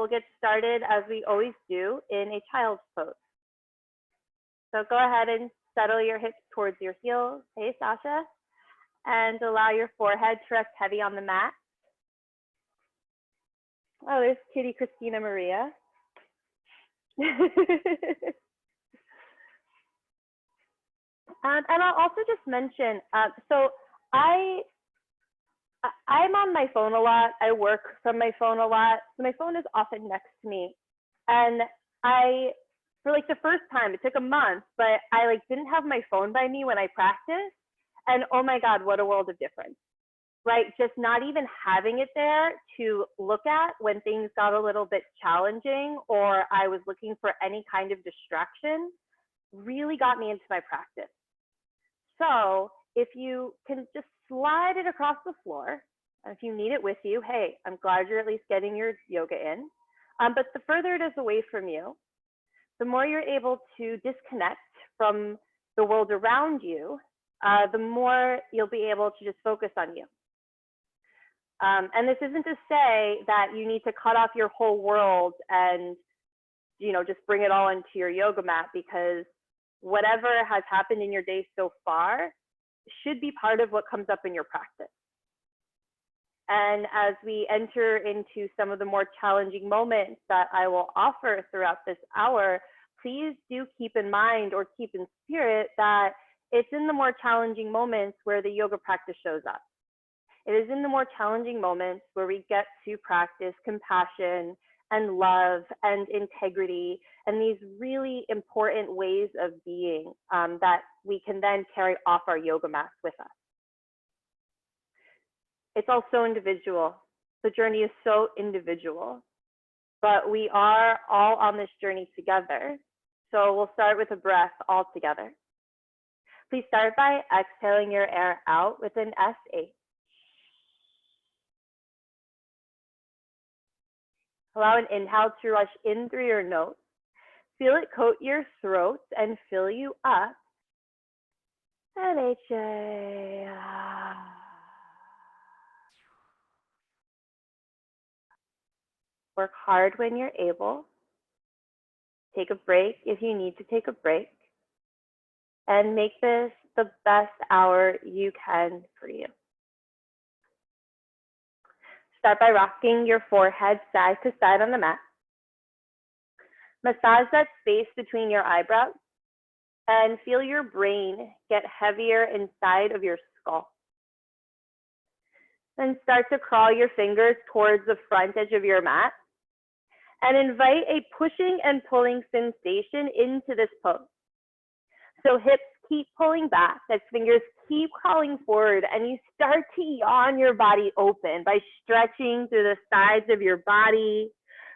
we'll get started as we always do in a child's pose. So go ahead and settle your hips towards your heels. Hey, Sasha. And allow your forehead to rest heavy on the mat. Oh, there's Kitty Christina Maria. And I'll also just mention, so I'm on my phone a lot. I work from my phone a lot. So my phone is often next to me. And for like the first time, it took a month, but I like didn't have my phone by me when I practiced. And oh my God, what a world of difference, right? Just not even having it there to look at when things got a little bit challenging or I was looking for any kind of distraction really got me into my practice. So if you can just slide it across the floor, if you need it with you, hey, I'm glad you're at least getting your yoga in. But the further it is away from you, the more you're able to disconnect from the world around you, the more you'll be able to just focus on you. And this isn't to say that you need to cut off your whole world and, you know, just bring it all into your yoga mat, because whatever has happened in your day so far should be part of what comes up in your practice. And as we enter into some of the more challenging moments that I will offer throughout this hour, please do keep in mind or keep in spirit that it's in the more challenging moments where the yoga practice shows up. It is in the more challenging moments where we get to practice compassion and love and integrity and these really important ways of being that we can then carry off our yoga mats with us. It's all so individual. The journey is so individual, but we are all on this journey together. So we'll start with a breath all together. Please start by exhaling your air out with an S8. Allow an inhale to rush in through your nose. Feel it coat your throat and fill you up. And HA. Work hard when you're able. Take a break if you need to take a break. And make this the best hour you can for you. Start by rocking your forehead side to side on the mat. Massage that space between your eyebrows and feel your brain get heavier inside of your skull. Then start to crawl your fingers towards the front edge of your mat and invite a pushing and pulling sensation into this pose. So hips keep pulling back as fingers keep crawling forward, and you start to yawn your body open by stretching through the sides of your body,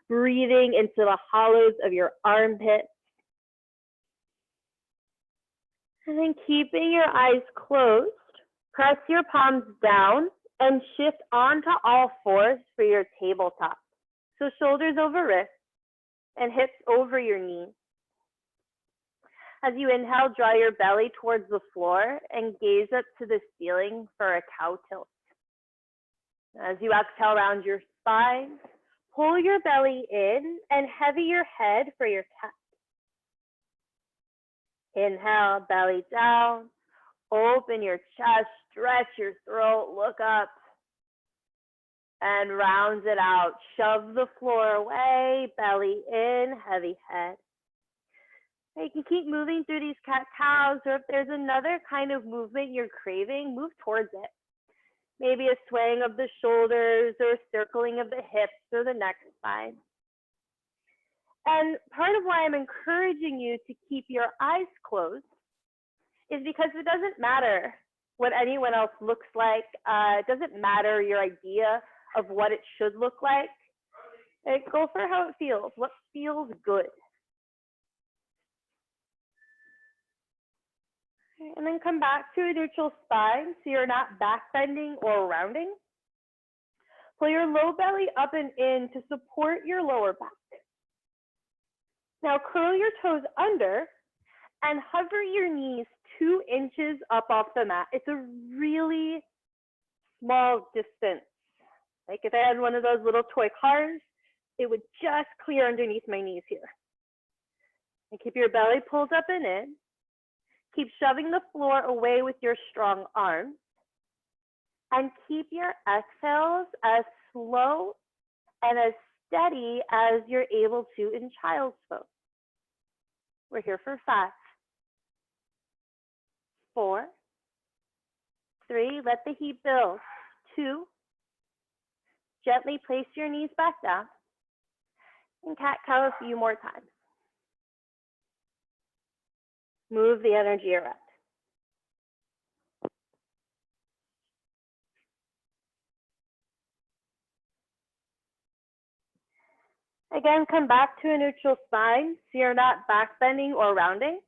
breathing into the hollows of your armpits. And then keeping your eyes closed, press your palms down and shift onto all fours for your tabletop. So shoulders over wrists and hips over your knees. As you inhale, draw your belly towards the floor and gaze up to the ceiling for a cow tilt. As you exhale around your spine, pull your belly in and heavy your head for your cat. Inhale, belly down, open your chest, stretch your throat, look up, and round it out. Shove the floor away, belly in, heavy head. You can keep moving through these cat-cows, or if there's another kind of movement you're craving, move towards it. Maybe a swaying of the shoulders or a circling of the hips or the neck spine. And part of why I'm encouraging you to keep your eyes closed is because it doesn't matter what anyone else looks like. It doesn't matter your idea of what it should look like. Go for how it feels, what feels good. And then come back to a neutral spine so you're not back bending or rounding. Pull your low belly up and in to support your lower back. Now curl your toes under and hover your knees 2 inches up off the mat. It's a really small distance. Like if I had one of those little toy cars, it would just clear underneath my knees here. And keep your belly pulled up and in. Keep shoving the floor away with your strong arms. And keep your exhales as slow and as steady as you're able to in child's pose. We're here for 5, 4, 3, let the heat build. 2, gently place your knees back down. And cat-cow a few more times. Move the energy around. Again, come back to a neutral spine so you're not back bending or rounding.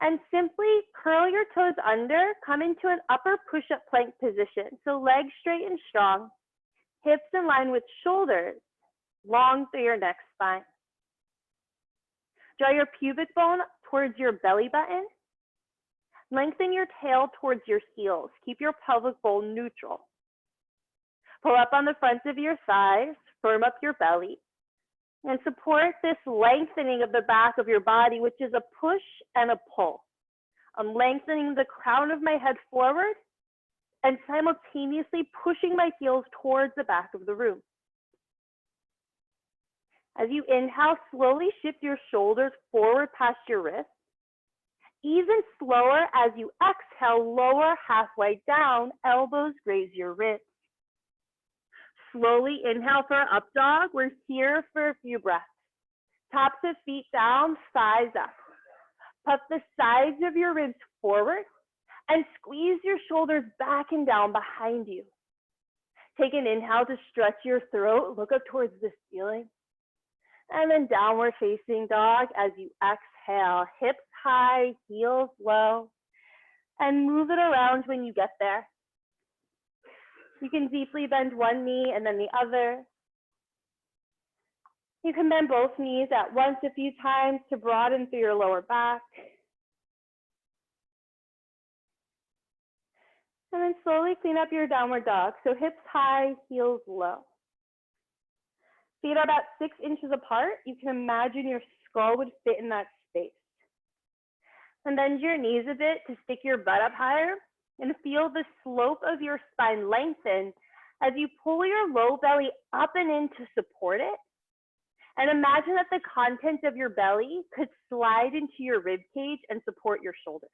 And simply curl your toes under, come into an upper push-up plank position. So legs straight and strong, hips in line with shoulders, long through your neck spine. Draw your pubic bone towards your belly button. Lengthen your tail towards your heels. Keep your pelvic bone neutral. Pull up on the fronts of your thighs, firm up your belly, and support this lengthening of the back of your body, which is a push and a pull. I'm lengthening the crown of my head forward and simultaneously pushing my heels towards the back of the room. As you inhale, slowly shift your shoulders forward past your wrists. Even slower as you exhale, lower halfway down, elbows graze your wrists. Slowly inhale for up dog. We're here for a few breaths. Tops of feet down, thighs up. Puff the sides of your ribs forward and squeeze your shoulders back and down behind you. Take an inhale to stretch your throat, look up towards the ceiling. And then downward facing dog as you exhale, hips high, heels low, and move it around when you get there. You can deeply bend one knee and then the other. You can bend both knees at once a few times to broaden through your lower back. And then slowly clean up your downward dog. So hips high, heels low. Feet are about 6 inches apart. You can imagine your skull would fit in that space. And bend your knees a bit to stick your butt up higher and feel the slope of your spine lengthen as you pull your low belly up and in to support it. And imagine that the contents of your belly could slide into your rib cage and support your shoulders.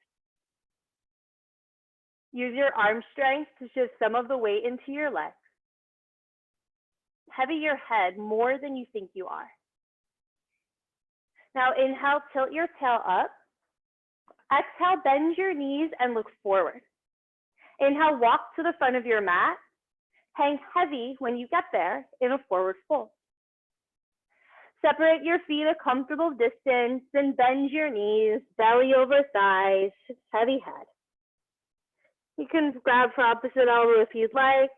Use your arm strength to shift some of the weight into your legs. Heavy your head more than you think you are. Now inhale, tilt your tail up. Exhale, bend your knees and look forward. Inhale, walk to the front of your mat. Hang heavy when you get there in a forward fold. Separate your feet a comfortable distance and bend your knees, belly over thighs, heavy head. You can grab for opposite elbow if you'd like.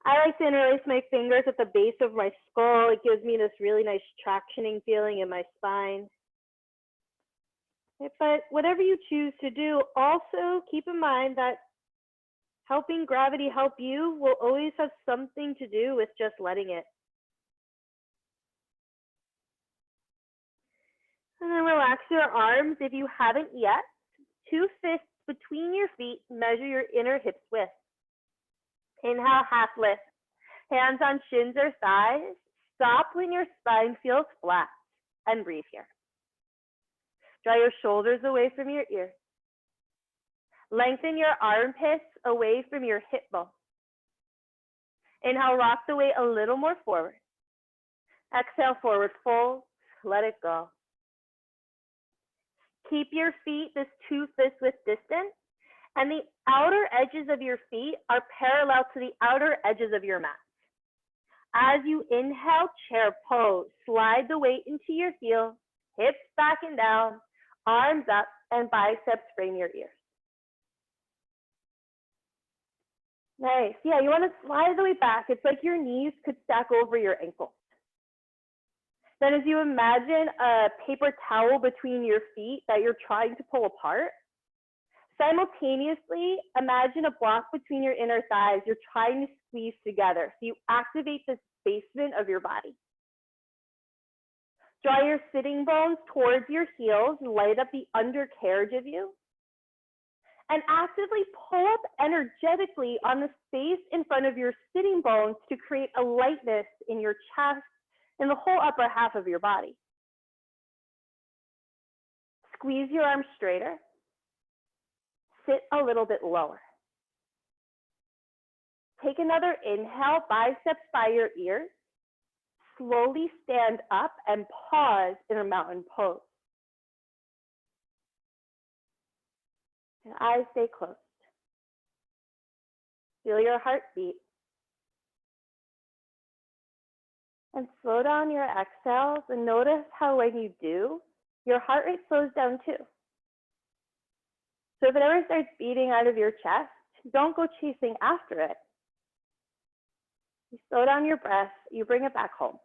I like to interlace my fingers at the base of my skull. It gives me this really nice tractioning feeling in my spine. But whatever you choose to do, also keep in mind that helping gravity help you will always have something to do with just letting it. And then relax your arms if you haven't yet. 2 fists between your feet, measure your inner hips width. Inhale, half lift. Hands on shins or thighs. Stop when your spine feels flat and breathe here. Draw your shoulders away from your ears. Lengthen your armpits away from your hip bone. Inhale, rock the weight a little more forward. Exhale, forward fold, let it go. Keep your feet this 2 fist width distance, and the outer edges of your feet are parallel to the outer edges of your mat. As you inhale, chair pose. Slide the weight into your heels, hips back and down, arms up, and biceps frame your ears. Nice. Yeah, you want to slide the weight back. It's like your knees could stack over your ankles. Then as you imagine a paper towel between your feet that you're trying to pull apart, simultaneously imagine a block between your inner thighs you're trying to squeeze together. So you activate this basement of your body. Draw your sitting bones towards your heels, light up the undercarriage of you, and actively pull up energetically on the space in front of your sitting bones to create a lightness in your chest and the whole upper half of your body. Squeeze your arms straighter. Sit a little bit lower. Take another inhale, biceps by your ears. Slowly stand up and pause in a mountain pose. And eyes stay closed. Feel your heartbeat. And slow down your exhales and notice how when you do, your heart rate slows down too. So if it ever starts beating out of your chest, don't go chasing after it. You slow down your breath, you bring it back home.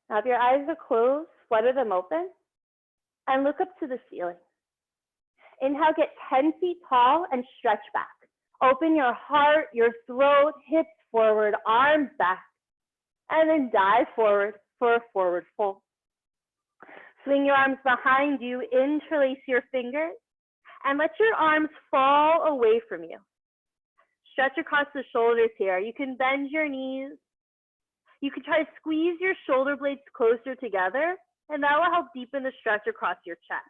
Now, if your eyes are closed, flutter them open and look up to the ceiling. Inhale, get 10 feet tall and stretch back. Open your heart, your throat, hips forward, arms back, and then dive forward for a forward fold. Swing your arms behind you, interlace your fingers, and let your arms fall away from you. Stretch across the shoulders here. You can bend your knees. You can try to squeeze your shoulder blades closer together, and that will help deepen the stretch across your chest.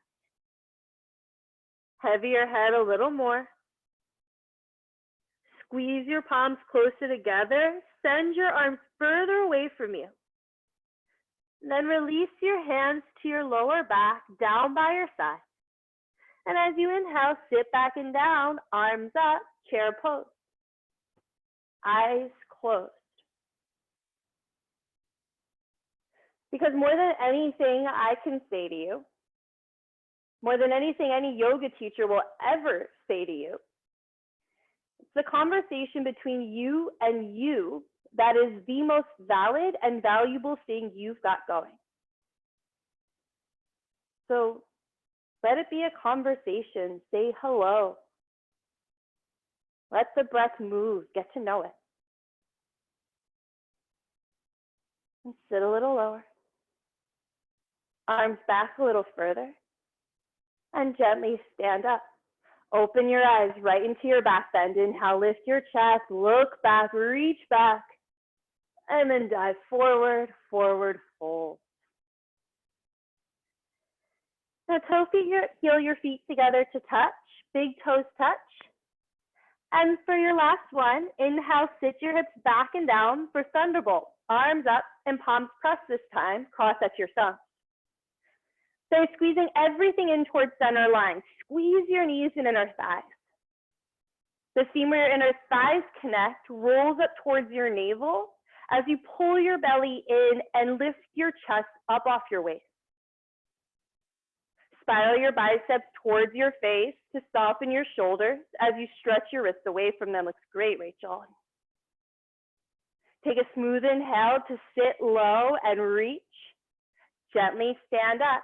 Heavy your head a little more. Squeeze your palms closer together. Send your arms further away from you. And then release your hands to your lower back, down by your side. And as you inhale, sit back and down, arms up, chair pose. Eyes closed. Because more than anything I can say to you, more than anything any yoga teacher will ever say to you, it's the conversation between you and you that is the most valid and valuable thing you've got going. So let it be a conversation. Say hello. Let the breath move. Get to know it. And sit a little lower. Arms back a little further. And gently stand up. Open your eyes right into your back bend. Inhale, lift your chest, look back, reach back. And then dive forward, forward fold. Now toe feet, heel your feet together to touch. Big toes touch. And for your last one, inhale, sit your hips back and down for thunderbolt. Arms up and palms pressed this time, cross at your thumb. So squeezing everything in towards center line. Squeeze your knees and inner thighs. The seam where your inner thighs connect rolls up towards your navel as you pull your belly in and lift your chest up off your waist. Spiral your biceps towards your face to soften your shoulders as you stretch your wrists away from them. Looks great, Rachel. Take a smooth inhale to sit low and reach. Gently stand up.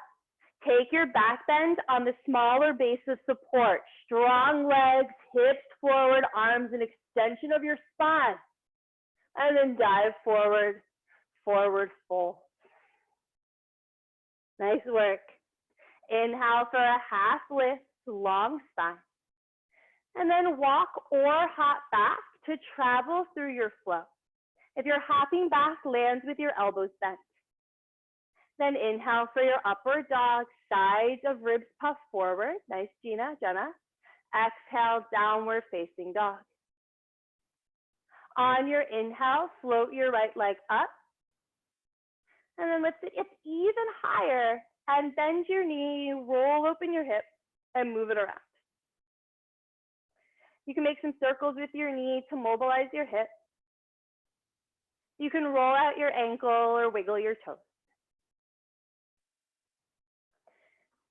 Take your back bend on the smaller base of support. Strong legs, hips forward, arms an extension of your spine. And then dive forward, forward fold. Nice work. Inhale for a half lift, long spine. And then walk or hop back to travel through your flow. If you're hopping back, land with your elbows bent. Then inhale for your upward dog, sides of ribs puff forward. Nice, Jenna. Exhale, downward facing dog. On your inhale, float your right leg up. And then lift it up even higher and bend your knee, roll open your hip and move it around. You can make some circles with your knee to mobilize your hip. You can roll out your ankle or wiggle your toes.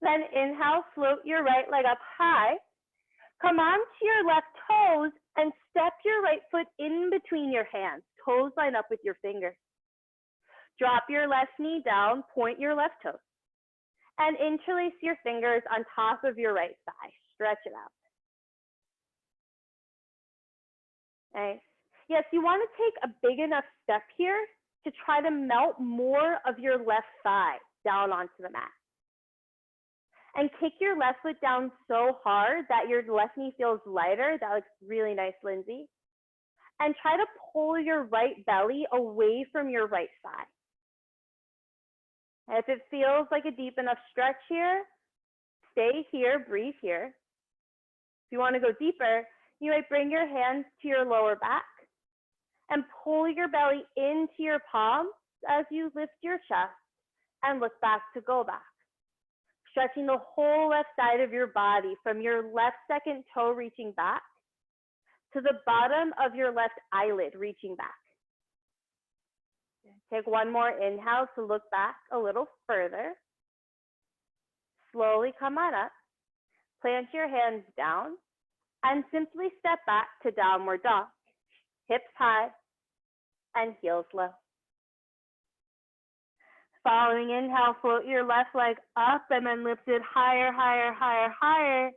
Then inhale, float your right leg up high. Come onto your left toes and step your right foot in between your hands. Toes line up with your fingers. Drop your left knee down, point your left toes. And interlace your fingers on top of your right thigh. Stretch it out. Nice. Yes, you want to take a big enough step here to try to melt more of your left thigh down onto the mat. And kick your left foot down so hard that your left knee feels lighter. That looks really nice, Lindsay. And try to pull your right belly away from your right thigh. And if it feels like a deep enough stretch here, stay here, breathe here. If you want to go deeper, you might bring your hands to your lower back and pull your belly into your palms as you lift your chest and look back to go back. Stretching the whole left side of your body from your left second toe reaching back to the bottom of your left eyelid reaching back. Take one more inhale to look back a little further. Slowly come on up, plant your hands down, and simply step back to downward dog. Hips high and heels low. Following inhale, float your left leg up and then lift it higher, higher, higher, higher,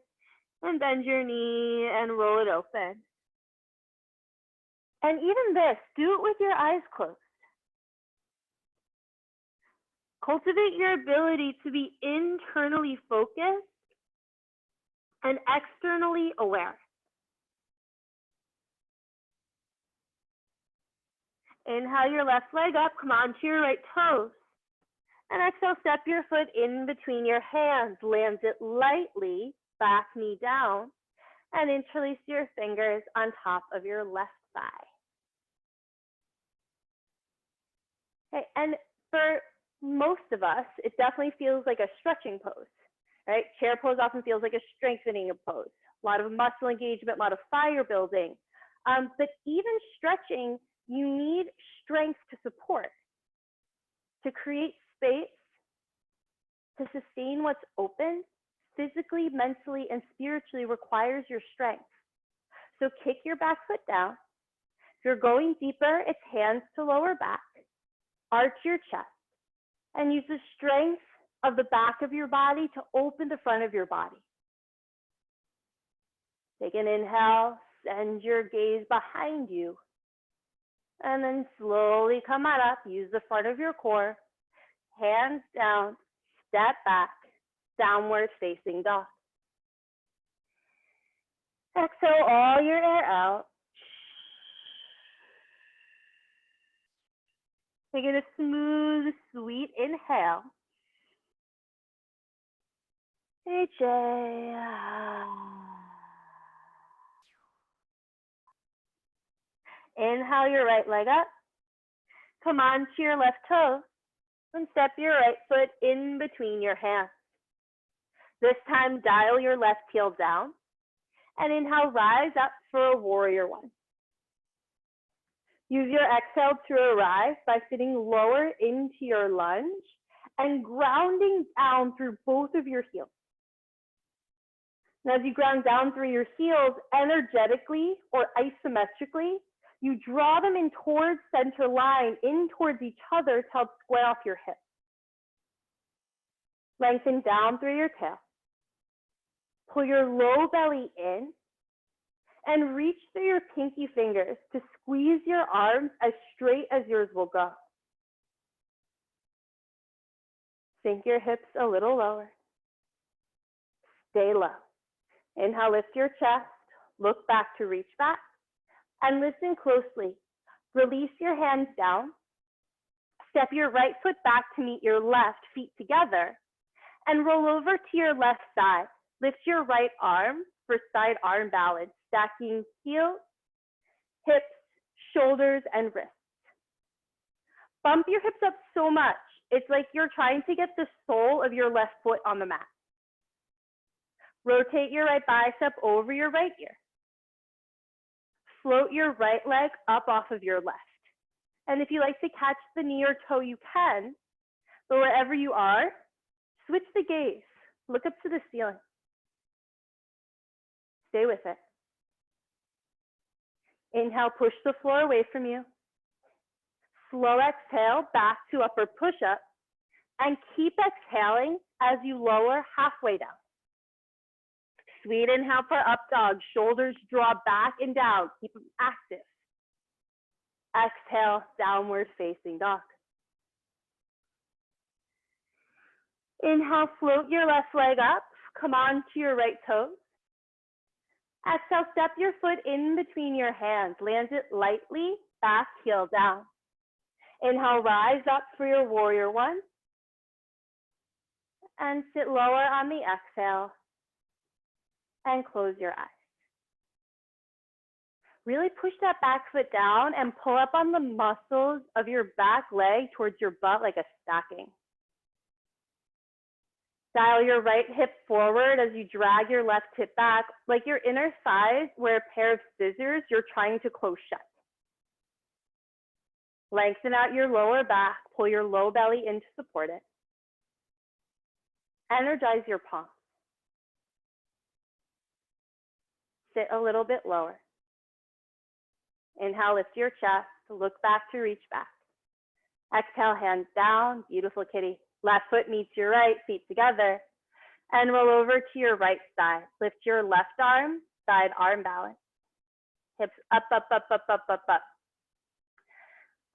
and bend your knee and roll it open. And even this, do it with your eyes closed. Cultivate your ability to be internally focused and externally aware. Inhale your left leg up, come onto your right toes. And exhale, step your foot in between your hands, land it lightly, back knee down, and interlace your fingers on top of your left thigh. Okay, and for most of us, it definitely feels like a stretching pose, right? Chair pose often feels like a strengthening pose. A lot of muscle engagement, a lot of fire building. But even stretching, you need strength to support, to create space, to sustain what's open, physically, mentally, and spiritually requires your strength. So kick your back foot down. If you're going deeper, it's hands to lower back, arch your chest, and use the strength of the back of your body to open the front of your body. Take an inhale, send your gaze behind you, and then slowly come on up. Use the front of your core, hands down, step back, downward facing dog. Exhale all your air out. Taking a smooth, sweet inhale. Inhale your right leg up. Come on to your left toe and step your right foot in between your hands. This time, dial your left heel down and inhale, rise up for a warrior one. Use your exhale to arrive by sitting lower into your lunge and grounding down through both of your heels. And as you ground down through your heels, energetically or isometrically, you draw them in towards center line, in towards each other to help square off your hips. Lengthen down through your tail. Pull your low belly in and reach through your pinky fingers to squeeze your arms as straight as yours will go. Sink your hips a little lower. Stay low. Inhale, lift your chest, look back to reach back, and listen closely. Release your hands down. Step your right foot back to meet your left, feet together, and roll over to your left side. Lift your right arm for side arm balance, stacking heels, hips, shoulders, and wrists. Bump your hips up so much, it's like you're trying to get the sole of your left foot on the mat. Rotate your right bicep over your right ear. Float your right leg up off of your left. And if you like to catch the knee or toe, you can, but wherever you are, switch the gaze. Look up to the ceiling. Stay with it. Inhale, push the floor away from you. Slow exhale, back to upward push-up, and keep exhaling as you lower halfway down. Sweet inhale for up dog. Shoulders draw back and down. Keep them active. Exhale, downward facing dog. Inhale, float your left leg up. Come on to your right toes. Exhale, step your foot in between your hands. Land it lightly, back heel down. Inhale, rise up for your warrior one. And sit lower on the exhale. And close your eyes. Really push that back foot down and pull up on the muscles of your back leg towards your butt like a stacking. Dial your right hip forward as you drag your left hip back, like your inner thighs were a pair of scissors you're trying to close shut. Lengthen out your lower back, pull your low belly in to support it. Energize your palms. Sit a little bit lower. Inhale, lift your chest, look back to reach back. Exhale, hands down, beautiful kitty. Left foot meets your right, feet together. And roll over to your right side. Lift your left arm, side arm balance. Hips up, up, up, up, up, up, up.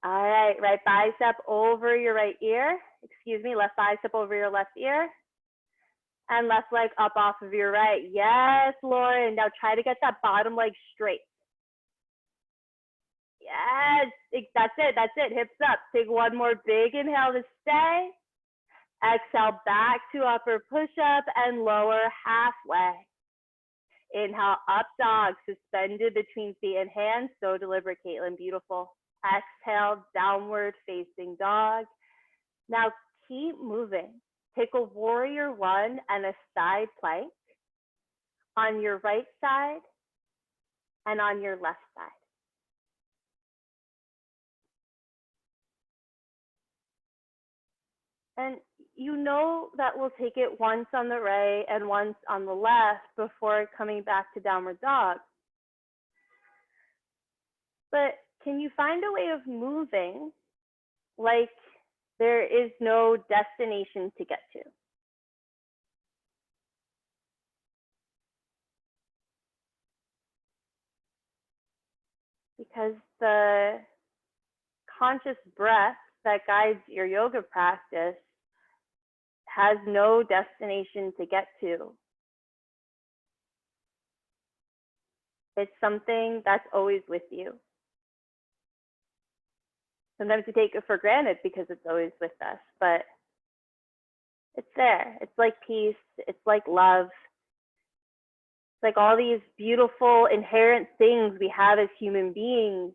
All right, right bicep over your right ear. Excuse me, left bicep over your left ear. And left leg up off of your right. Yes, Lauren. Now try to get that bottom leg straight. Yes, that's it, hips up. Take one more big inhale to stay. Exhale, back to upper push-up and lower halfway. Inhale, up dog, suspended between feet and hands. So deliberate, Caitlin, beautiful. Exhale, downward facing dog. Now keep moving. Take a warrior one and a side plank on your right side and on your left side. And you know that we'll take it once on the right and once on the left before coming back to downward dog. But can you find a way of moving like there is no destination to get to? Because the conscious breath that guides your yoga practice has no destination to get to. It's something that's always with you. Sometimes we take it for granted because it's always with us, but it's there. It's like peace. It's like love. It's like all these beautiful inherent things we have as human beings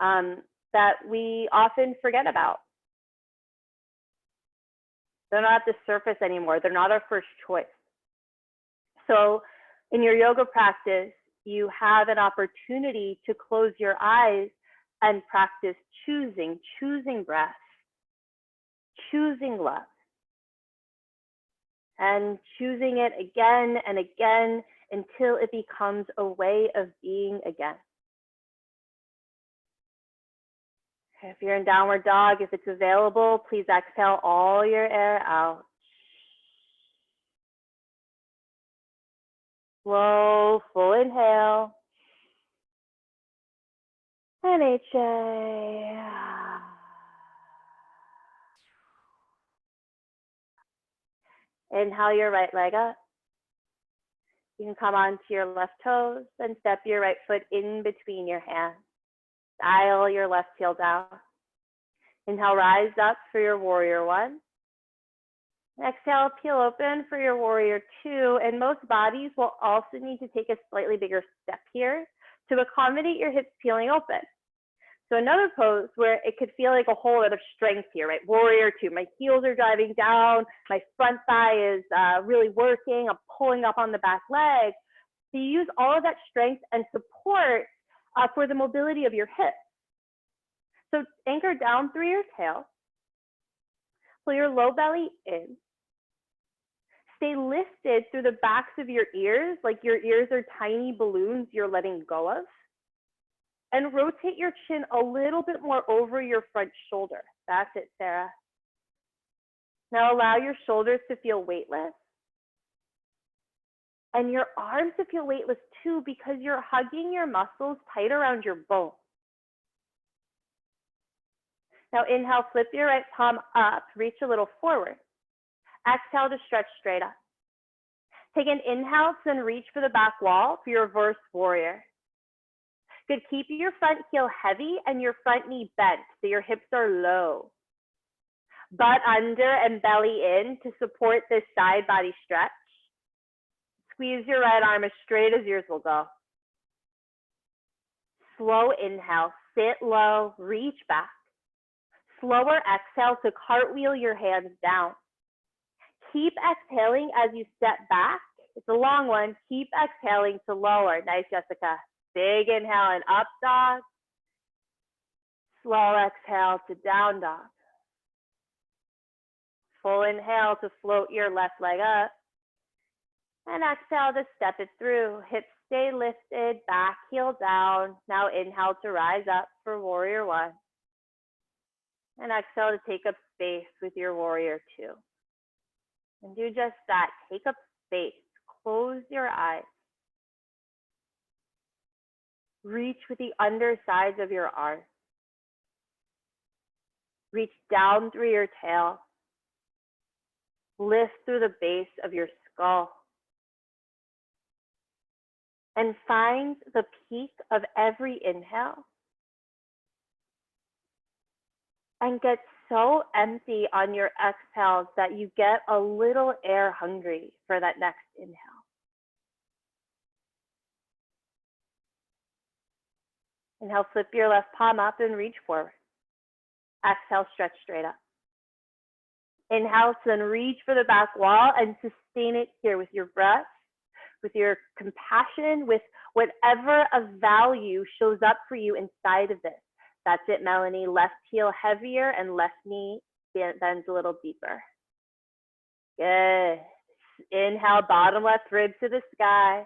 that we often forget about. They're not at the surface anymore. They're not our first choice. So in your yoga practice, you have an opportunity to close your eyes and practice choosing breath, choosing love, and choosing it again and again until it becomes a way of being again. If you're in downward dog, if it's available, please exhale all your air out. Slow, full inhale. And HA. Inhale your right leg up. You can come onto your left toes and step your right foot in between your hands. Dial your left heel down. Inhale, rise up for your warrior one. Exhale, peel open for your warrior two. And most bodies will also need to take a slightly bigger step here to accommodate your hips peeling open. So another pose where it could feel like a whole lot of strength here, right? Warrior two, my heels are driving down, my front thigh is really working, I'm pulling up on the back leg. So you use all of that strength and support for the mobility of your hips. So anchor down through your tail, pull your low belly in, stay lifted through the backs of your ears, like your ears are tiny balloons you're letting go of. And rotate your chin a little bit more over your front shoulder. That's it, Sarah. Now allow your shoulders to feel weightless. And your arms to feel weightless too, because you're hugging your muscles tight around your bones. Now inhale, flip your right palm up, reach a little forward. Exhale to stretch straight up. Take an inhale to then reach for the back wall for your reverse warrior. Good, keep your front heel heavy and your front knee bent so your hips are low. Butt under and belly in to support this side body stretch. Squeeze your right arm as straight as yours will go. Slow inhale, sit low, reach back. Slower exhale to cartwheel your hands down. Keep exhaling as you step back. It's a long one. Keep exhaling to lower. Nice, Jessica. Big inhale and up dog. Slow exhale to down dog. Full inhale to float your left leg up. And exhale to step it through. Hips stay lifted, back heel down. Now inhale to rise up for warrior one. And exhale to take up space with your warrior two. And do just that. Take up space. Close your eyes. Reach with the undersides of your arms. Reach down through your tail. Lift through the base of your skull. And find the peak of every inhale. And get so empty on your exhales that you get a little air hungry for that next inhale. Inhale, flip your left palm up and reach forward. Exhale, stretch straight up. Inhale, then reach for the back wall and sustain it here with your breath, with your compassion, with whatever of value shows up for you inside of this. That's it, Melanie. Left heel heavier and left knee bends a little deeper. Good. Inhale, bottom left rib to the sky.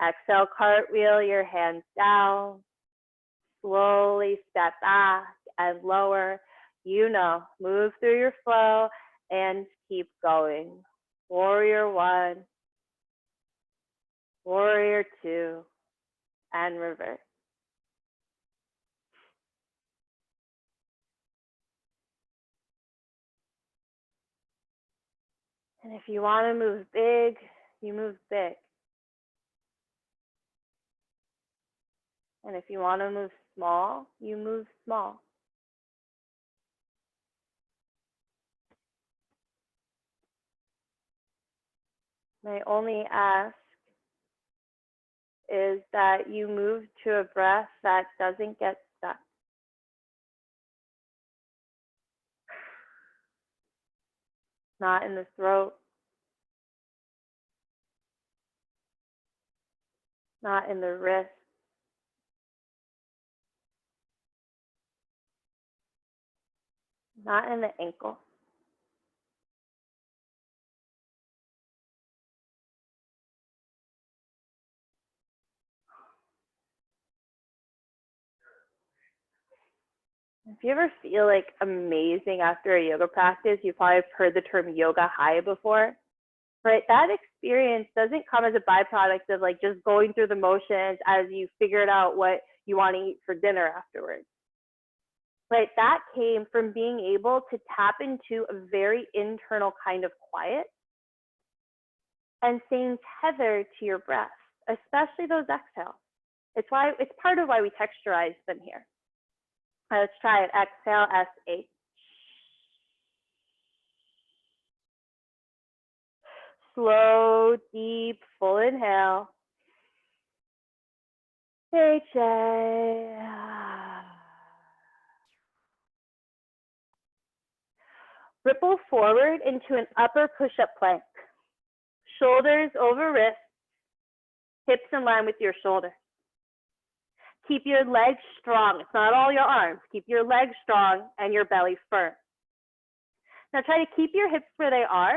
Exhale, cartwheel your hands down. Slowly step back and lower. You know, move through your flow and keep going. Warrior one, warrior two, and reverse. And if you want to move big, you move big. And if you want to move small, you move small. My only ask is that you move to a breath that doesn't get stuck. Not in the throat. Not in the wrist. Not in the ankle. If you ever feel like amazing after a yoga practice, you've probably heard the term yoga high before, right? That experience doesn't come as a byproduct of like just going through the motions as you figured out what you want to eat for dinner afterwards. Right? That came from being able to tap into a very internal kind of quiet and staying tethered to your breath, especially those exhales. It's part of why we texturize them here. Let's try it. Exhale, S-H. Slow, deep, full inhale. H-A. Ripple forward into an upper push-up plank. Shoulders over wrists, hips in line with your shoulders. Keep your legs strong. It's not all your arms. Keep your legs strong and your belly firm. Now try to keep your hips where they are.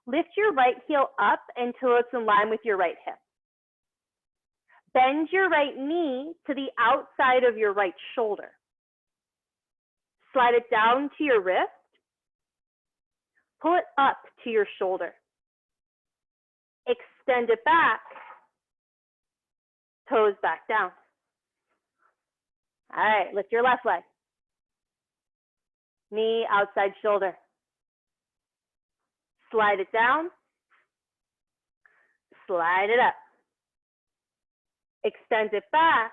Lift your right heel up until it's in line with your right hip. Bend your right knee to the outside of your right shoulder. Slide it down to your wrist. Pull it up to your shoulder. Extend it back. Toes back down. All right, lift your left leg. knee, outside shoulder. Slide it down, slide it up. Extend it back,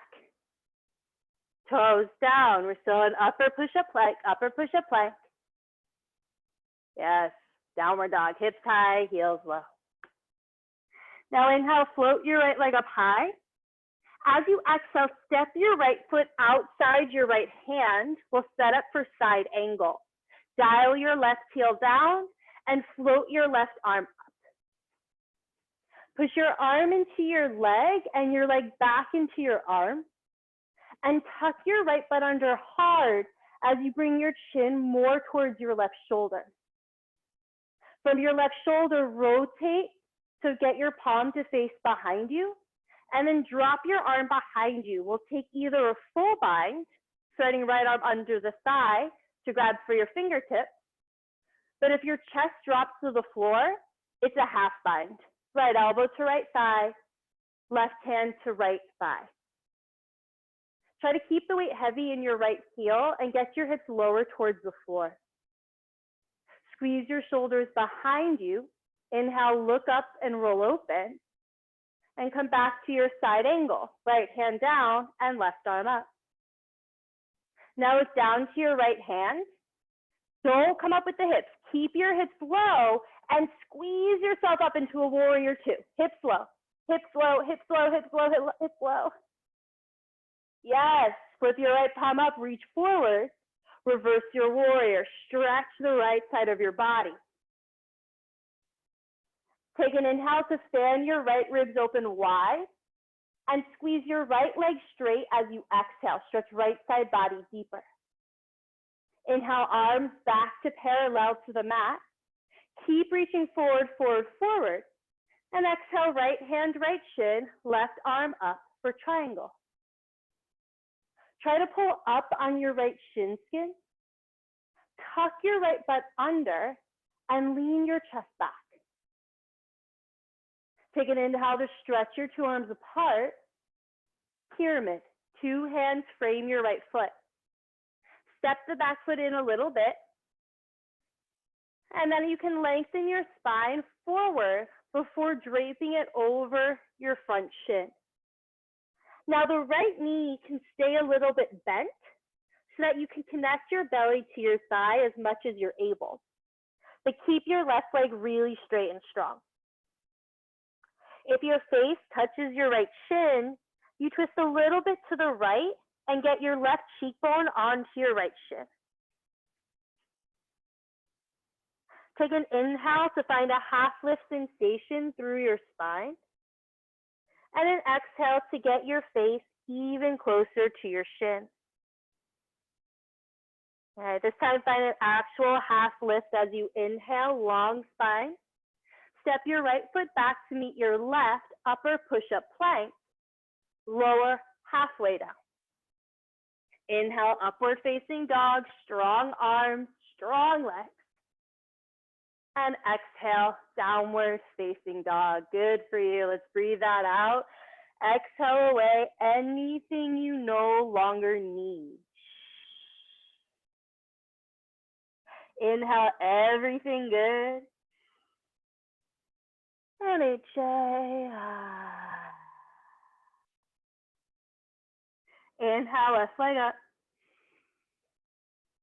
toes down. We're still in upper push-up plank, upper push-up plank. Yes, downward dog, hips high, heels low. Now inhale, float your right leg up high. As you exhale, step your right foot outside your right hand. We'll set up for side angle. Dial your left heel down and float your left arm up. Push your arm into your leg and your leg back into your arm. And tuck your right butt under hard as you bring your chin more towards your left shoulder. From your left shoulder, rotate to get your palm to face behind you. And then drop your arm behind you. We'll take either a full bind, threading right arm under the thigh to grab for your fingertips. But if your chest drops to the floor, it's a half bind. Right elbow to right thigh, left hand to right thigh. Try to keep the weight heavy in your right heel and get your hips lower towards the floor. Squeeze your shoulders behind you. Inhale, look up and roll open. And come back to your side angle. Right hand down and left arm up. Now look down to your right hand. Don't come up with the hips. Keep your hips low and squeeze yourself up into a warrior two. Hips low, hips low, hips low, hips low, hips low. Yes, flip your right palm up, reach forward. Reverse your warrior. Stretch the right side of your body. Take an inhale to fan your right ribs open wide and squeeze your right leg straight as you exhale. Stretch right side body deeper. Inhale, arms back to parallel to the mat. Keep reaching forward, forward, forward. And exhale, right hand, right shin, left arm up for triangle. Try to pull up on your right shin skin. Tuck your right butt under and lean your chest back. Take an inhale to stretch your two arms apart. Pyramid. Two hands frame your right foot. Step the back foot in a little bit. And then you can lengthen your spine forward before draping it over your front shin. Now the right knee can stay a little bit bent so that you can connect your belly to your thigh as much as you're able. But keep your left leg really straight and strong. If your face touches your right shin, you twist a little bit to the right and get your left cheekbone onto your right shin. Take an inhale to find a half lift sensation through your spine. And an exhale to get your face even closer to your shin. All right, this time find an actual half lift as you inhale, long spine. Step your right foot back to meet your left, upper push-up plank, lower halfway down. Inhale, upward facing dog, strong arms, strong legs. And exhale, downward facing dog. Good for you. Let's breathe that out. Exhale away anything you no longer need. Inhale, everything good. And exhale. Inhale, left leg up.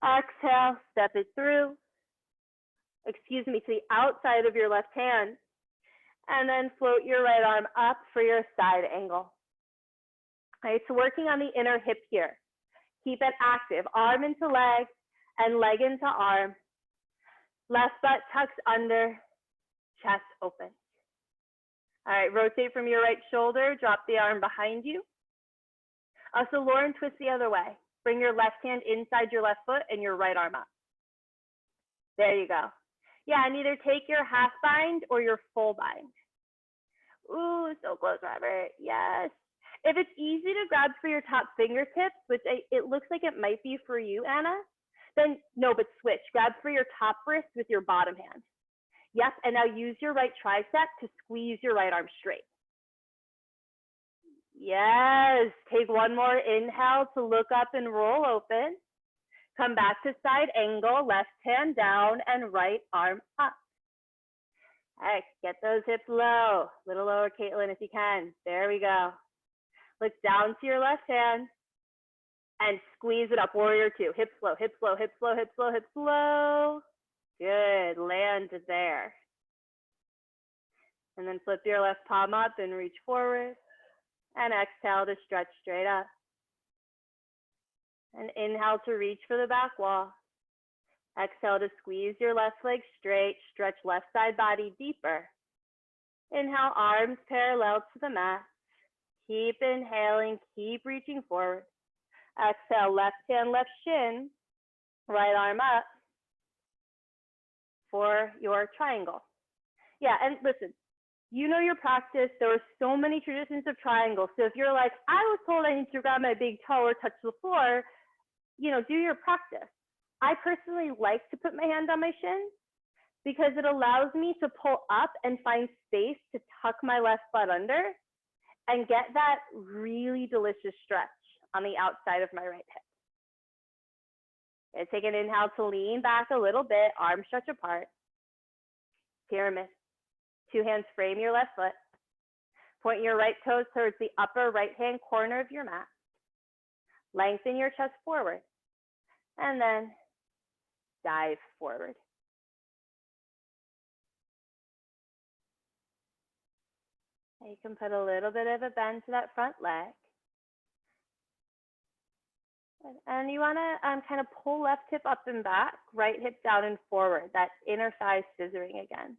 Exhale, step it through. To the outside of your left hand. And then float your right arm up for your side angle. All right, so working on the inner hip here. Keep it active. Arm into leg and leg into arm. Left butt tucks under, chest open. All right, rotate from your right shoulder, drop the arm behind you. So Lauren, twist the other way. Bring your left hand inside your left foot and your right arm up. There you go. Yeah, and either take your half bind or your full bind. Ooh, so close, Robert. Yes. If it's easy to grab for your top fingertips, which it looks like it might be for you, Anna, then no, but switch. Grab for your top wrist with your bottom hand. Yes, and now use your right tricep to squeeze your right arm straight. Yes, take one more inhale to look up and roll open. Come back to side angle, left hand down and right arm up. All right, get those hips low, a little lower, Caitlin, if you can. There we go. Look down to your left hand and squeeze it up, warrior two. Hips low, hips low, hips low, hips low, hips low. Good, land there. And then flip your left palm up and reach forward. And exhale to stretch straight up. And inhale to reach for the back wall. Exhale to squeeze your left leg straight, stretch left side body deeper. Inhale, arms parallel to the mat. Keep inhaling, keep reaching forward. Exhale, left hand, left shin, right arm up for your triangle. Yeah, and listen, you know your practice. There are so many traditions of triangle. So if you're like, I was told I need to grab my big toe or touch the floor, you know, do your practice. I personally like to put my hand on my shin because it allows me to pull up and find space to tuck my left butt under and get that really delicious stretch on the outside of my right hip. Okay, take an inhale to lean back a little bit, arms stretch apart. Pyramid. Two hands frame your left foot. Point your right toes towards the upper right-hand corner of your mat. Lengthen your chest forward. And then dive forward. You can put a little bit of a bend to that front leg. And you want to kind of pull left hip up and back, right hip down and forward. That inner thigh scissoring again.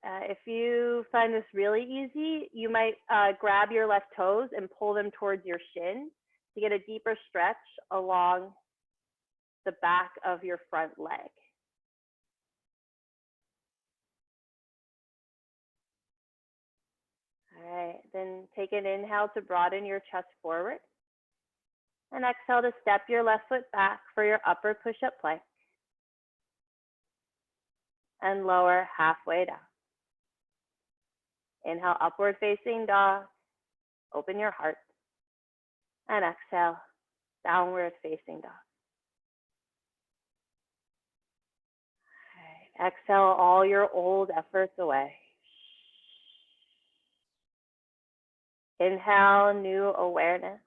If you find this really easy, you might grab your left toes and pull them towards your shin to get a deeper stretch along the back of your front leg. All right, then take an inhale to broaden your chest forward. And exhale to step your left foot back for your upper push-up plank. And lower halfway down. Inhale, upward facing dog. Open your heart. And exhale, downward facing dog. All right, exhale all your old efforts away. Inhale, new awareness.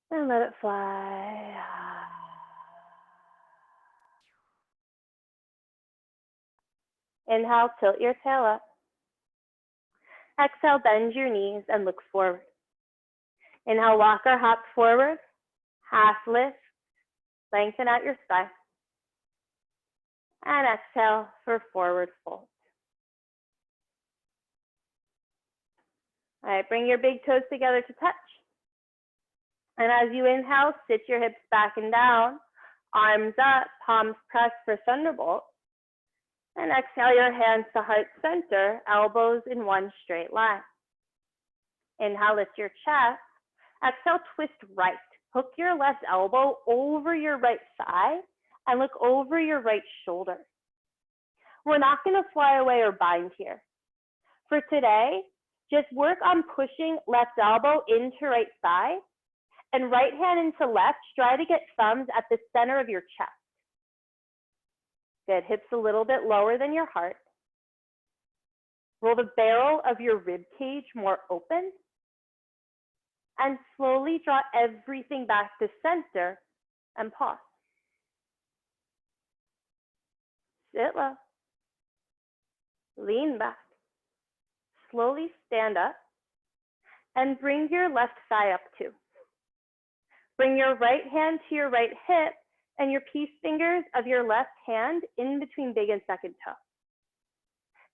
And let it fly. Inhale, tilt your tail up. Exhale, bend your knees and look forward. Inhale, walk or hop forward. Half lift. Lengthen out your spine. And exhale for forward fold. All right, bring your big toes together to touch. And as you inhale, sit your hips back and down, arms up, palms pressed for thunderbolt. And exhale your hands to heart center, elbows in one straight line. Inhale, lift your chest. Exhale, twist right. Hook your left elbow over your right thigh and look over your right shoulder. We're not going to fly away or bind here. For today, just work on pushing left elbow into right thigh and right hand into left. Try to get thumbs at the center of your chest. Good, hips a little bit lower than your heart. Roll the barrel of your rib cage more open. And slowly draw everything back to center and pause. Sit low. Lean back. Slowly stand up and bring your left thigh up too. Bring your right hand to your right hip and your peace fingers of your left hand in between big and second toe.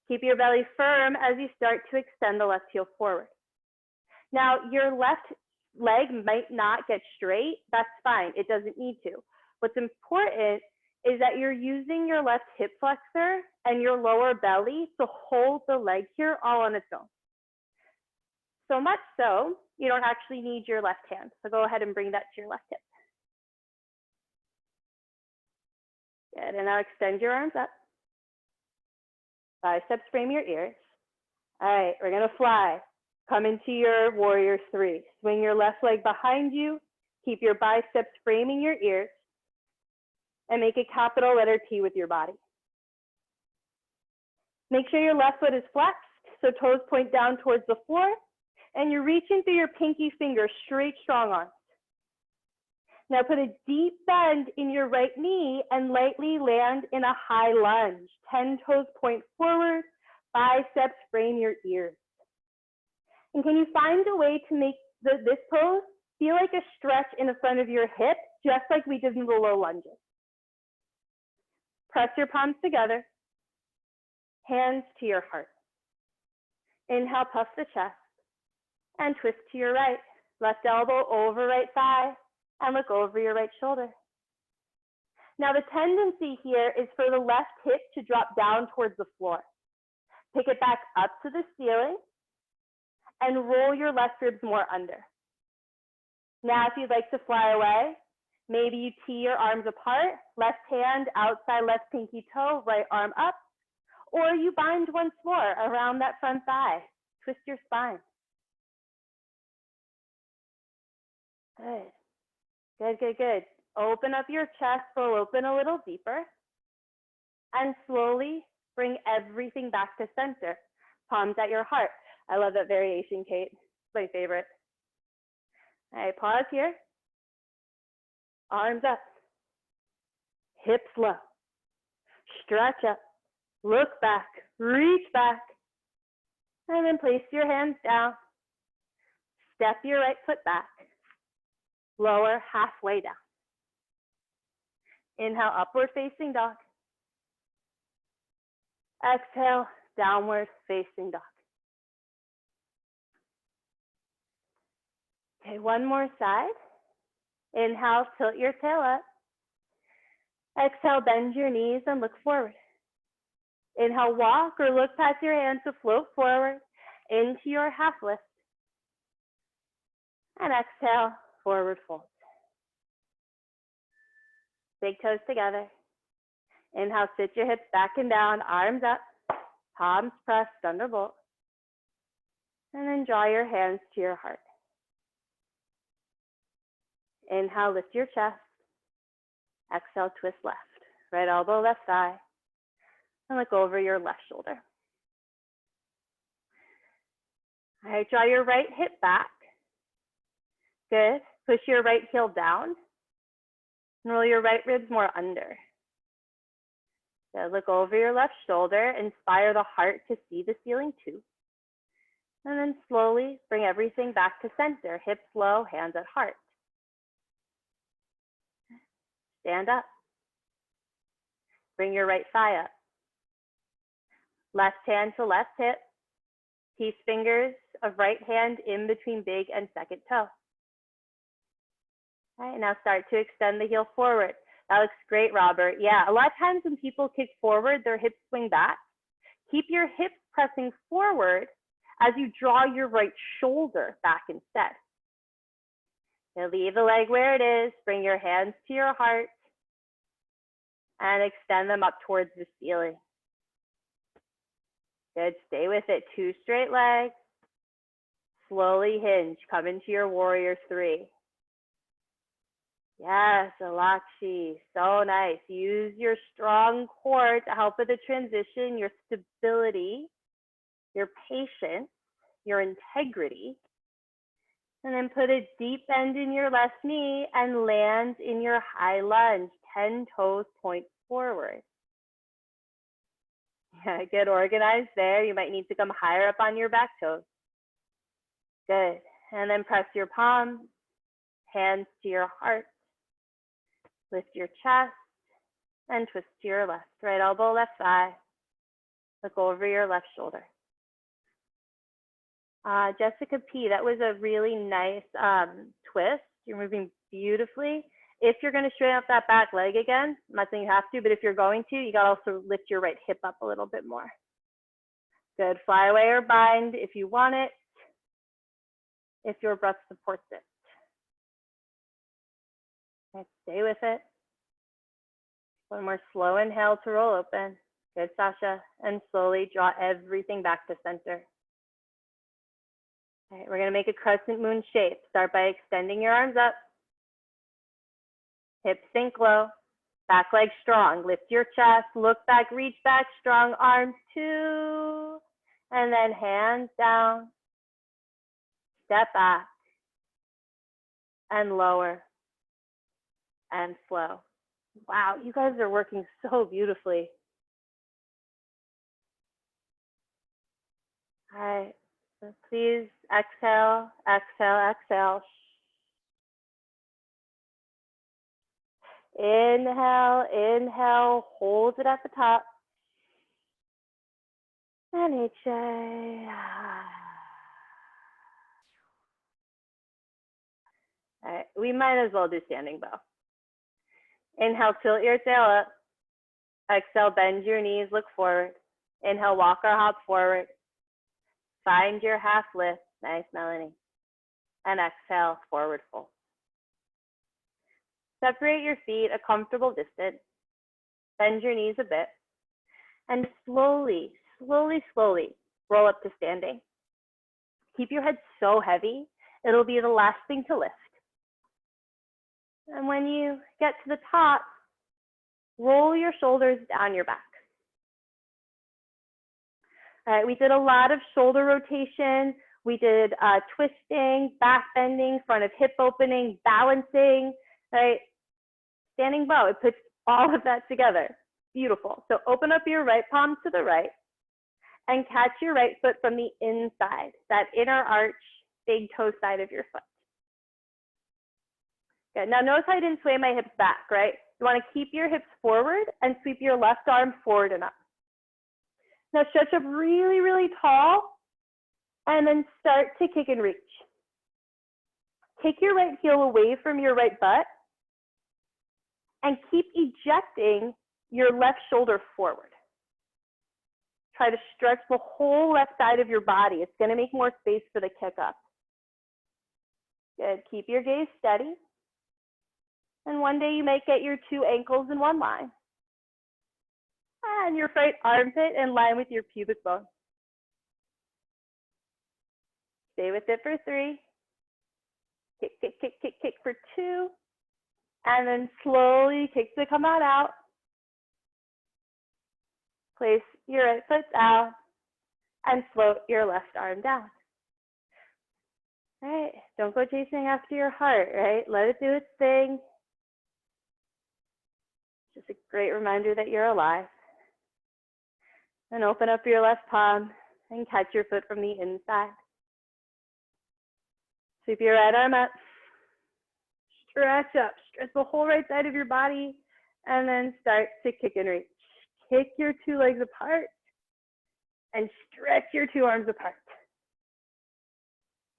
Keep your belly firm as you start to extend the left heel forward. Now, your left leg might not get straight. That's fine. It doesn't need to. What's important is that you're using your left hip flexor and your lower belly to hold the leg here all on its own. So much so, you don't actually need your left hand. So go ahead and bring that to your left hip. Good, and now extend your arms up. Biceps frame your ears. All right, we're gonna fly. Come into your warrior three. Swing your left leg behind you, Keep your biceps framing your ears and make a capital letter T with your body. Make sure your left foot is flexed, so toes point down towards the floor, and you're reaching through your pinky finger, straight, strong arms. Now put a deep bend in your right knee and lightly land in a high lunge. 10 toes point forward, biceps frame your ears. And can you find a way to make this pose feel like a stretch in the front of your hip, just like we did in the low lunges? Press your palms together, hands to your heart. Inhale, puff the chest, and twist to your right. Left elbow over right thigh, and look over your right shoulder. Now the tendency here is for the left hip to drop down towards the floor. Pick it back up to the ceiling and roll your left ribs more under. Now if you'd like to fly away, maybe you tee your arms apart, left hand outside left pinky toe, right arm up, or you bind once more around that front thigh. Twist your spine. Good. Good, good, good. Open up your chest, roll open a little deeper, and slowly bring everything back to center. Palms at your heart. I love that variation, Kate. It's my favorite. All right, pause here. Arms up. Hips low. Stretch up. Look back. Reach back. And then place your hands down. Step your right foot back. Lower halfway down. Inhale, upward facing dog. Exhale, downward facing dog. Okay, one more side. Inhale, tilt your tail up. Exhale, bend your knees and look forward. Inhale, walk or look past your hands to float forward into your half lift. And exhale, forward fold. Big toes together. Inhale, sit your hips back and down, arms up, palms pressed, thunderbolt. And then draw your hands to your heart. Inhale, lift your chest. Exhale, twist left. Right elbow, left thigh. And look over your left shoulder. All right, draw your right hip back. Good. Push your right heel down. And roll your right ribs more under. Good. Look over your left shoulder. Inspire the heart to see the ceiling too. And then slowly bring everything back to center. Hips low, hands at heart. Stand up. Bring your right thigh up. Left hand to left hip. Peace fingers of right hand in between big and second toe. All right, now start to extend the heel forward. That looks great, Robert. Yeah, a lot of times when people kick forward, their hips swing back. Keep your hips pressing forward as you draw your right shoulder back instead. Now leave the leg where it is. Bring your hands to your heart and extend them up towards the ceiling. Good, stay with it. 2 straight legs. Slowly hinge, come into your warrior 3. Yes, Alakshi, so nice. Use your strong core to help with the transition, your stability, your patience, your integrity. And then put a deep bend in your left knee and land in your high lunge. 10 toes point forward. Yeah, get organized there. You might need to come higher up on your back toes. Good. And then press your palms, hands to your heart. Lift your chest and twist to your left. Right elbow, left thigh. Look over your left shoulder. Jessica P, that was a really nice twist. You're moving beautifully. If you're going to straighten up that back leg again, I'm not saying you have to, but if you're going to, you got to also lift your right hip up a little bit more. Good. Fly away or bind if you want it, if your breath supports it. Okay, stay with it. One more slow inhale to roll open. Good, Sasha. And slowly draw everything back to center. All right, we're going to make a crescent moon shape. Start by extending your arms up. Hips sink low. Back leg strong. Lift your chest. Look back. Reach back. Strong arms. 2. And then hands down. Step back. And lower. And slow. Wow, you guys are working so beautifully. All right, so please exhale, exhale, exhale. Inhale, inhale, hold it at the top. And HA. All right, we might as well do standing bow. Inhale, tilt your tail up. Exhale, bend your knees, look forward. Inhale, walk or hop forward. Find your half lift. Nice, Melanie. And exhale, forward fold. Separate your feet a comfortable distance. Bend your knees a bit. And slowly, slowly, slowly roll up to standing. Keep your head so heavy, it'll be the last thing to lift. And when you get to the top, roll your shoulders down your back. All right, we did a lot of shoulder rotation. We did twisting, back bending, front of hip opening, balancing, right? Standing bow, it puts all of that together. Beautiful. So open up your right palm to the right and catch your right foot from the inside, that inner arch, big toe side of your foot. Good. Now notice I didn't sway my hips back, right? You want to keep your hips forward and sweep your left arm forward and up. Now stretch up really, really tall and then start to kick and reach. Take your right heel away from your right butt and keep ejecting your left shoulder forward. Try to stretch the whole left side of your body. It's going to make more space for the kick up. Good. Keep your gaze steady. And one day you might get your 2 ankles in one line. And your right armpit in line with your pubic bone. Stay with it for 3. Kick, kick, kick, kick, kick for 2. And then slowly kick to come on out. Place your right foot down and float your left arm down. All right, don't go chasing after your heart, right? Let it do its thing. Just a great reminder that you're alive. And open up your left palm and catch your foot from the inside. Sweep your right arm up. Stretch up. Stretch the whole right side of your body. And then start to kick and reach. Kick your 2 legs apart. And stretch your 2 arms apart.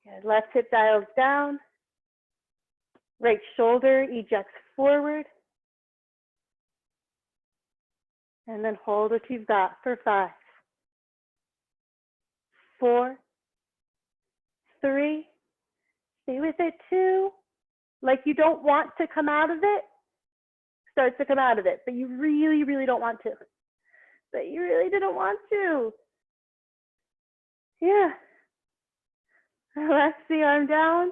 Good. Left hip dials down. Right shoulder ejects forward. And then hold what you've got for 5, 4, 3, stay with it 2. Like you don't want to come out of it, start to come out of it, but you really, really don't want to. But you really didn't want to. Yeah. Relax the arm down.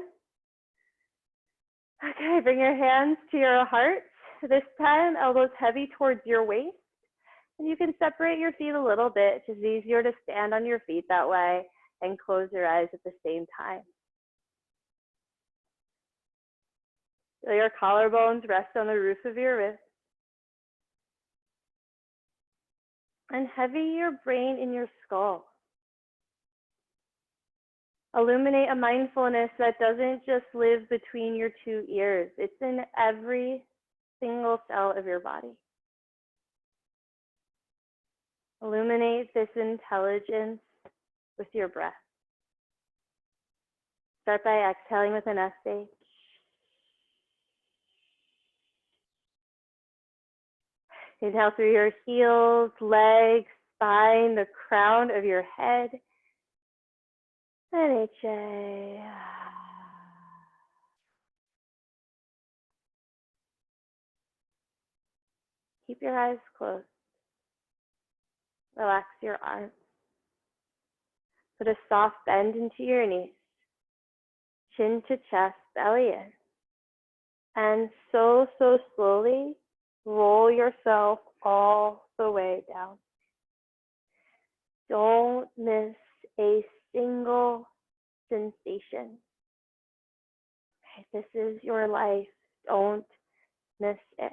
Okay, bring your hands to your heart. This time, elbows heavy towards your waist. And you can separate your feet a little bit. It's just easier to stand on your feet that way and close your eyes at the same time. Feel your collarbones rest on the roof of your wrist. And heavy your brain in your skull. Illuminate a mindfulness that doesn't just live between your 2 ears. It's in every single cell of your body. Illuminate this intelligence with your breath. Start by exhaling with an SH. Inhale through your heels, legs, spine, the crown of your head. And HA. Keep your eyes closed. Relax your arms. Put a soft bend into your knees. Chin to chest, belly in. And so slowly, roll yourself all the way down. Don't miss a single sensation. Okay, this is your life. Don't miss it.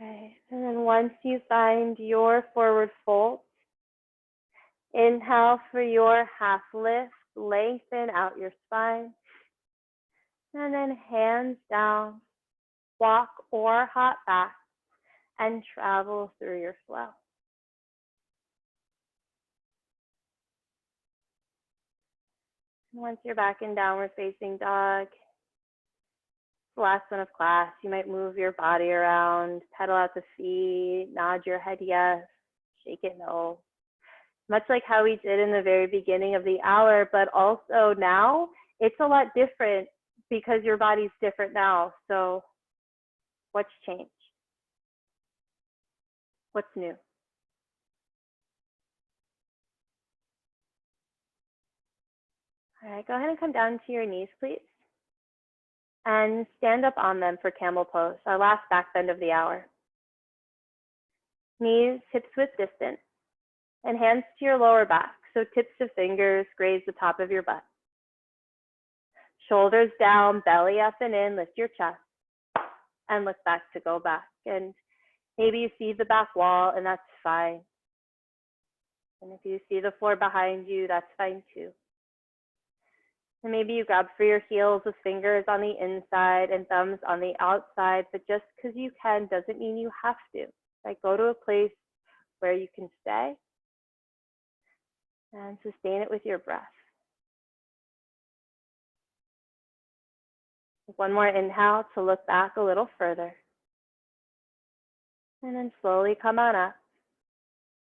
Okay, and then once you find your forward fold, inhale for your half lift, lengthen out your spine, and then hands down, walk or hop back, and travel through your flow. Once you're back in downward facing dog, the last one of class, you might move your body around, pedal out the feet, nod your head yes, shake it no. Much like how we did in the very beginning of the hour, but also now it's a lot different because your body's different now. So what's changed? What's new? All right, go ahead and come down to your knees, please. And stand up on them for camel pose, our last back bend of the hour. Knees, hips width distance, and hands to your lower back. So tips of fingers graze the top of your butt. Shoulders down, belly up and in, lift your chest, and look back to go back. And maybe you see the back wall, and that's fine. And if you see the floor behind you, that's fine too. And maybe you grab for your heels with fingers on the inside and thumbs on the outside, but just because you can doesn't mean you have to. Like, go to a place where you can stay and sustain it with your breath. One more inhale to look back a little further. And then slowly come on up.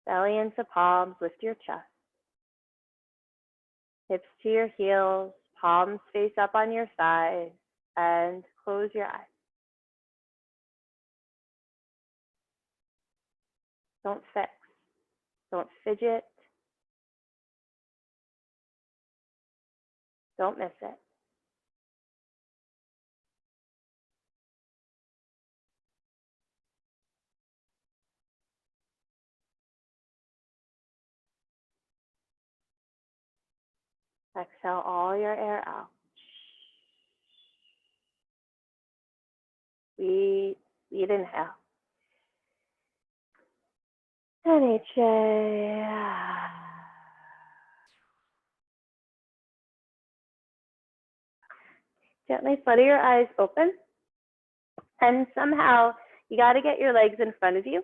Belly into palms, lift your chest. Hips to your heels, palms face up on your thighs, and close your eyes. Don't fix, don't fidget, don't miss it. Exhale all your air out. Sweet, sweet inhale. And HA. Gently flutter your eyes open. And somehow you got to get your legs in front of you.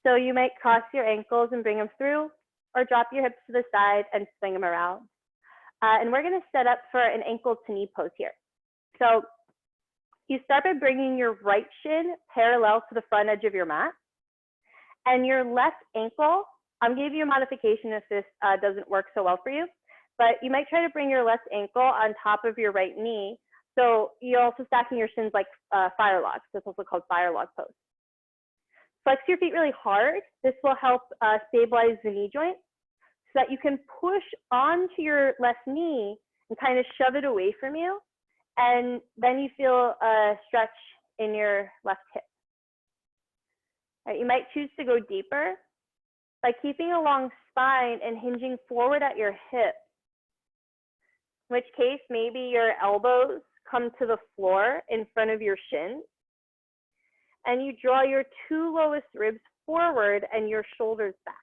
So you might cross your ankles and bring them through, or drop your hips to the side and swing them around. And we're going to set up for an ankle to knee pose here. So you start by bringing your right shin parallel to the front edge of your mat. And your left ankle, I'm going to give you a modification if this doesn't work so well for you, but you might try to bring your left ankle on top of your right knee. So you're also stacking your shins like fire logs. That's also called fire log pose. Flex your feet really hard. This will help stabilize the knee joint so that you can push onto your left knee and kind of shove it away from you. And then you feel a stretch in your left hip. Right, you might choose to go deeper by keeping a long spine and hinging forward at your hip, in which case maybe your elbows come to the floor in front of your shins, and you draw your two lowest ribs forward and your shoulders back.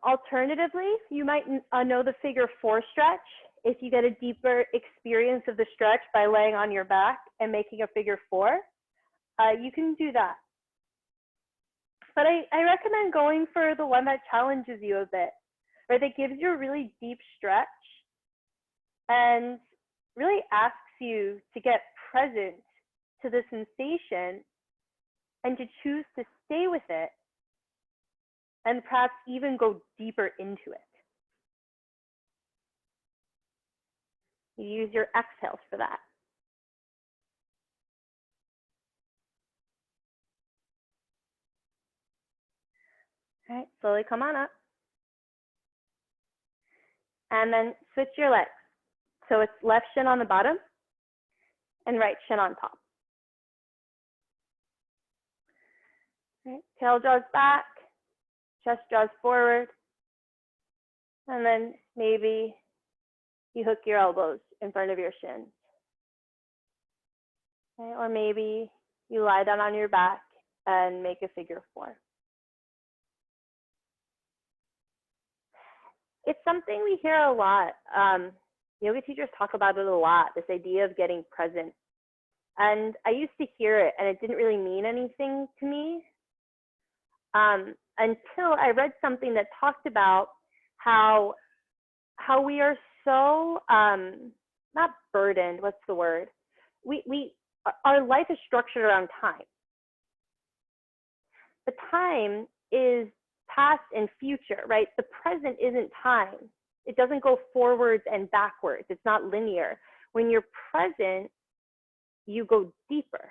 Alternatively, you might know the figure four stretch if you get a deeper experience of the stretch by laying on your back and making a figure four. You can do that. But I recommend going for the one that challenges you a bit, or that gives you a really deep stretch and really asks you to get present to the sensation and to choose to stay with it and perhaps even go deeper into it. You use your exhales for that. All right, slowly come on up. And then switch your legs. So it's left shin on the bottom and right shin on top. Right. Tail draws back, chest draws forward, and then maybe you hook your elbows in front of your shins. Okay. Or maybe you lie down on your back and make a figure 4. It's something we hear a lot. Yoga teachers talk about it a lot, this idea of getting present. And I used to hear it and it didn't really mean anything to me until I read something that talked about how we are so, not burdened, what's the word? Our life is structured around time. The time is past and future, right? The present isn't time. It doesn't go forwards and backwards. It's not linear. When you're present, you go deeper.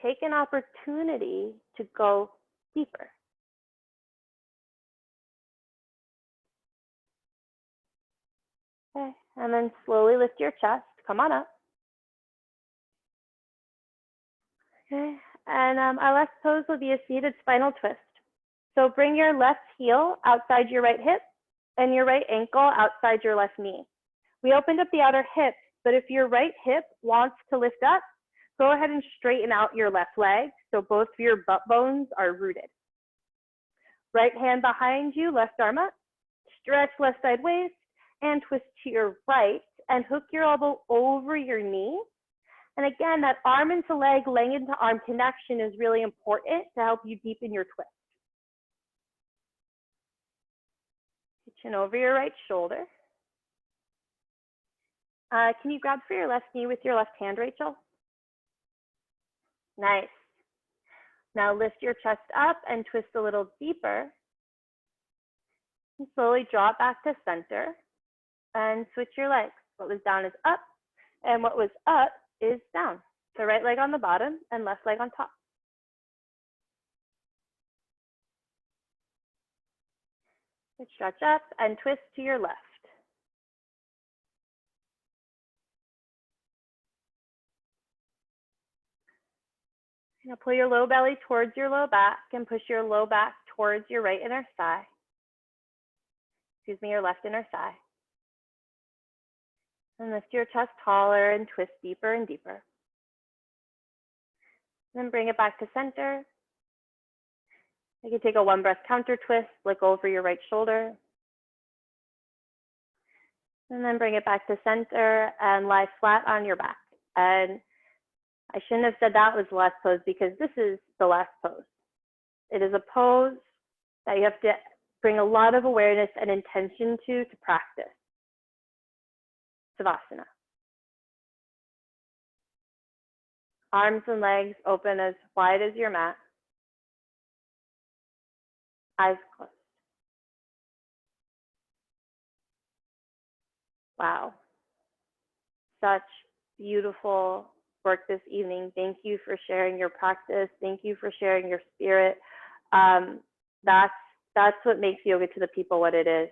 Take an opportunity to go deeper. Okay, and then slowly lift your chest. Come on up. Okay, and our last pose will be a seated spinal twist. So bring your left heel outside your right hip and your right ankle outside your left knee. We opened up the outer hip, but if your right hip wants to lift up, go ahead and straighten out your left leg so both of your butt bones are rooted. Right hand behind you, left arm up, stretch left side waist, and twist to your right and hook your elbow over your knee. And again, that arm into leg, leg into arm connection is really important to help you deepen your twist. Chin over your right shoulder. Can you grab for your left knee with your left hand, Rachel? Nice. Now lift your chest up and twist a little deeper. And slowly draw it back to center and switch your legs. What was down is up, and what was up is down. So right leg on the bottom and left leg on top. Stretch up and twist to your left. Now pull your low belly towards your low back and push your low back towards your right inner thigh. Excuse me, your left inner thigh. And lift your chest taller and twist deeper and deeper. Then bring it back to center. You can take a 1 breath counter twist, look over your right shoulder. And then bring it back to center and lie flat on your back. And I shouldn't have said that was the last pose because this is the last pose. It is a pose that you have to bring a lot of awareness and intention to practice. Savasana. Arms and legs open as wide as your mat. Eyes closed. Wow. Such beautiful work this evening. Thank you for sharing your practice. Thank you for sharing your spirit. That's what makes Yoga to the People what it is.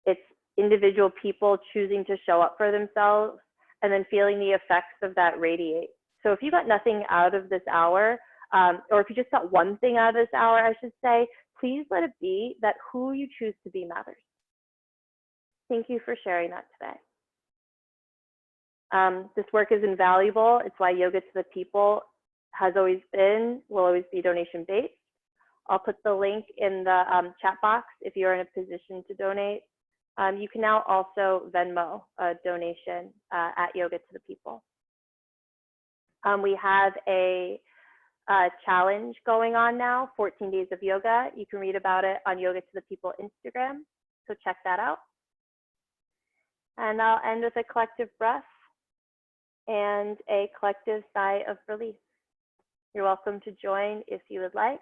It's individual people choosing to show up for themselves and then feeling the effects of that radiate. So if you got nothing out of this hour, or if you just got one thing out of this hour, I should say, please let it be that who you choose to be matters. Thank you for sharing that today. This work is invaluable. It's why Yoga to the People has always been, will always be donation based. I'll put the link in the chat box if you're in a position to donate. You can now also Venmo a donation at Yoga to the People. We have a challenge going on now, 14 days of yoga. You can read about it on Yoga to the People Instagram, so check that out. And I'll end with a collective breath and a collective sigh of relief. You're welcome to join if you would like.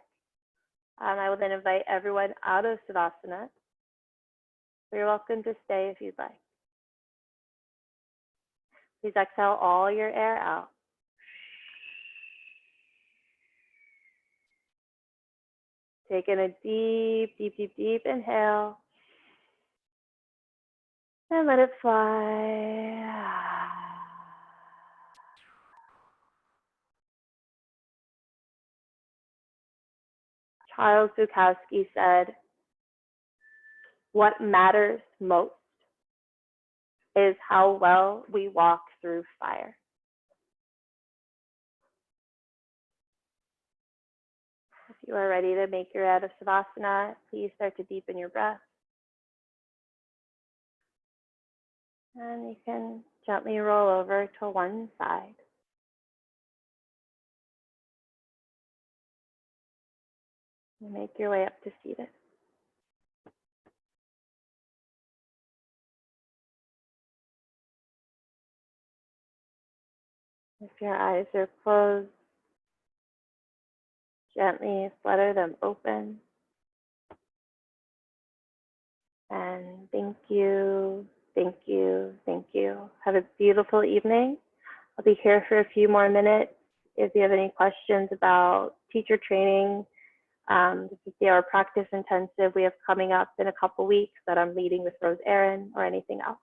I will then invite everyone out of Savasana. You're welcome to stay if you'd like. Please exhale all your air out. Taking a deep, deep, deep, deep inhale. And let it fly. Charles Bukowski said, "What matters most is how well we walk through fire." If you are ready to make your way out of Savasana, please start to deepen your breath. And you can gently roll over to one side. And make your way up to seated. If your eyes are closed, gently flutter them open. And thank you, thank you, thank you. Have a beautiful evening. I'll be here for a few more minutes. If you have any questions about teacher training, the 50-hour practice intensive we have coming up in a couple weeks that I'm leading with Rose Erin, or anything else.